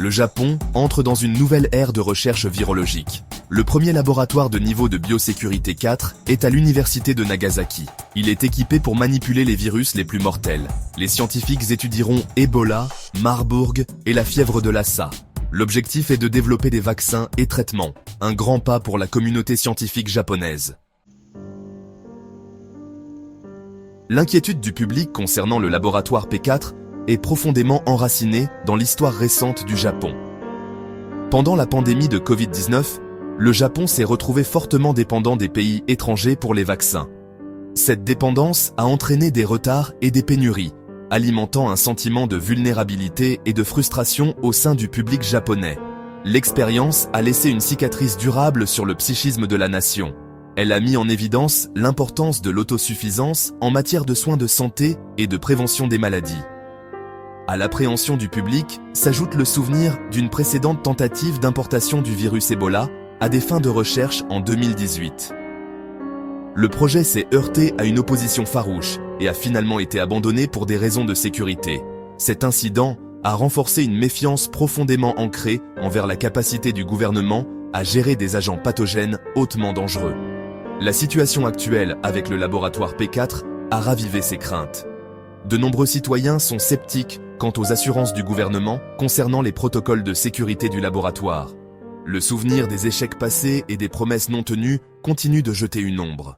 Le Japon entre dans une nouvelle ère de recherche virologique. Le premier laboratoire de niveau de biosécurité 4 est à l'université de Nagasaki. Il est équipé pour manipuler les virus les plus mortels. Les scientifiques étudieront Ebola, Marburg et la fièvre de Lassa. L'objectif est de développer des vaccins et traitements, un grand pas pour la communauté scientifique japonaise. L'inquiétude du public concernant le laboratoire P4 est profondément enracinée dans l'histoire récente du Japon. Pendant la pandémie de Covid-19, le Japon s'est retrouvé fortement dépendant des pays étrangers pour les vaccins. Cette dépendance a entraîné des retards et des pénuries, alimentant un sentiment de vulnérabilité et de frustration au sein du public japonais. L'expérience a laissé une cicatrice durable sur le psychisme de la nation. Elle a mis en évidence l'importance de l'autosuffisance en matière de soins de santé et de prévention des maladies. À l'appréhension du public s'ajoute le souvenir d'une précédente tentative d'importation du virus Ebola à des fins de recherche en 2018. Le projet s'est heurté à une opposition farouche et a finalement été abandonné pour des raisons de sécurité. Cet incident a renforcé une méfiance profondément ancrée envers la capacité du gouvernement à gérer des agents pathogènes hautement dangereux. La situation actuelle avec le laboratoire P4 a ravivé ces craintes. De nombreux citoyens sont sceptiques quant aux assurances du gouvernement concernant les protocoles de sécurité du laboratoire. Le souvenir des échecs passés et des promesses non tenues continue de jeter une ombre.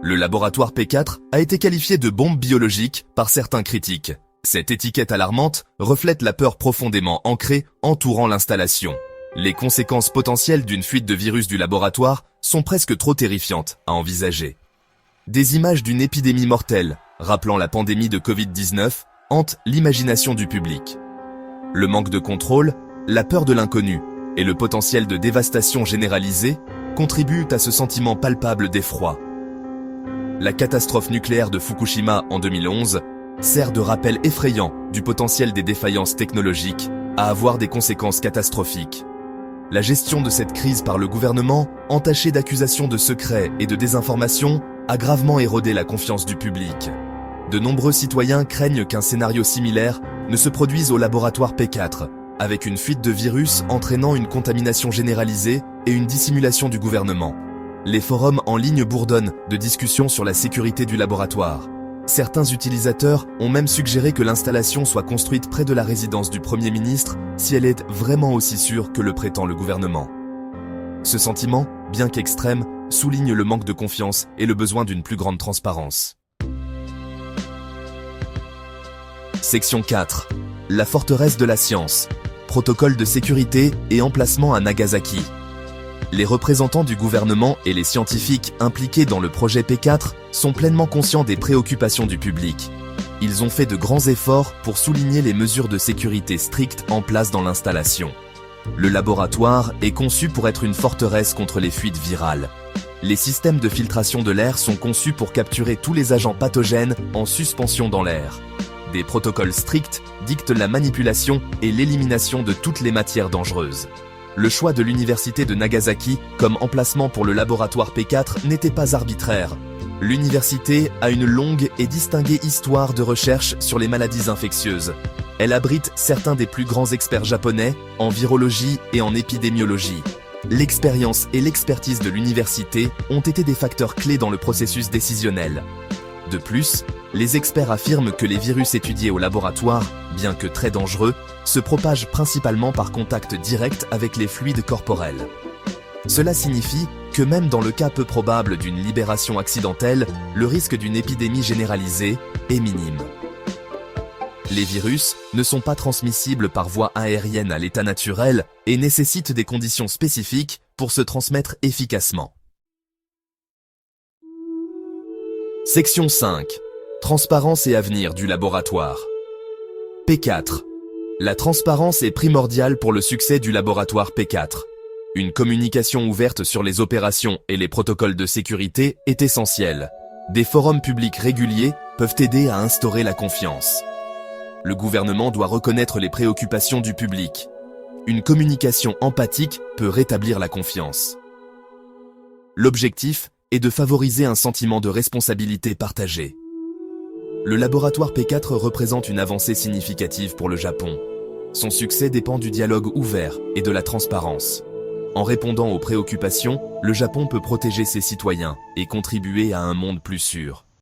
Le laboratoire P4 a été qualifié de bombe biologique par certains critiques. Cette étiquette alarmante reflète la peur profondément ancrée entourant l'installation. Les conséquences potentielles d'une fuite de virus du laboratoire sont presque trop terrifiantes à envisager. Des images d'une épidémie mortelle, rappelant la pandémie de Covid-19, hantent l'imagination du public. Le manque de contrôle, la peur de l'inconnu et le potentiel de dévastation généralisée contribuent à ce sentiment palpable d'effroi. La catastrophe nucléaire de Fukushima en 2011 sert de rappel effrayant du potentiel des défaillances technologiques à avoir des conséquences catastrophiques. La gestion de cette crise par le gouvernement, entachée d'accusations de secret et de désinformation, a gravement érodé la confiance du public. De nombreux citoyens craignent qu'un scénario similaire ne se produise au laboratoire P4, avec une fuite de virus entraînant une contamination généralisée et une dissimulation du gouvernement. Les forums en ligne bourdonnent de discussions sur la sécurité du laboratoire. Certains utilisateurs ont même suggéré que l'installation soit construite près de la résidence du Premier ministre si elle est vraiment aussi sûre que le prétend le gouvernement. Ce sentiment, bien qu'extrême, souligne le manque de confiance et le besoin d'une plus grande transparence. Section 4. La forteresse de la science. Protocole de sécurité et emplacement à Nagasaki. Les représentants du gouvernement et les scientifiques impliqués dans le projet P4 sont pleinement conscients des préoccupations du public. Ils ont fait de grands efforts pour souligner les mesures de sécurité strictes en place dans l'installation. Le laboratoire est conçu pour être une forteresse contre les fuites virales. Les systèmes de filtration de l'air sont conçus pour capturer tous les agents pathogènes en suspension dans l'air. Des protocoles stricts dictent la manipulation et l'élimination de toutes les matières dangereuses. Le choix de l'université de Nagasaki comme emplacement pour le laboratoire P4 n'était pas arbitraire. L'université a une longue et distinguée histoire de recherche sur les maladies infectieuses. Elle abrite certains des plus grands experts japonais en virologie et en épidémiologie. L'expérience et l'expertise de l'université ont été des facteurs clés dans le processus décisionnel. De plus, les experts affirment que les virus étudiés au laboratoire, bien que très dangereux, se propagent principalement par contact direct avec les fluides corporels. Cela signifie que même dans le cas peu probable d'une libération accidentelle, le risque d'une épidémie généralisée est minime. Les virus ne sont pas transmissibles par voie aérienne à l'état naturel et nécessitent des conditions spécifiques pour se transmettre efficacement. Section 5. Transparence et avenir du laboratoire. P4. La transparence est primordiale pour le succès du laboratoire P4. Une communication ouverte sur les opérations et les protocoles de sécurité est essentielle. Des forums publics réguliers peuvent aider à instaurer la confiance. Le gouvernement doit reconnaître les préoccupations du public. Une communication empathique peut rétablir la confiance. L'objectif est de favoriser un sentiment de responsabilité partagée. Le laboratoire P4 représente une avancée significative pour le Japon. Son succès dépend du dialogue ouvert et de la transparence. En répondant aux préoccupations, le Japon peut protéger ses citoyens et contribuer à un monde plus sûr.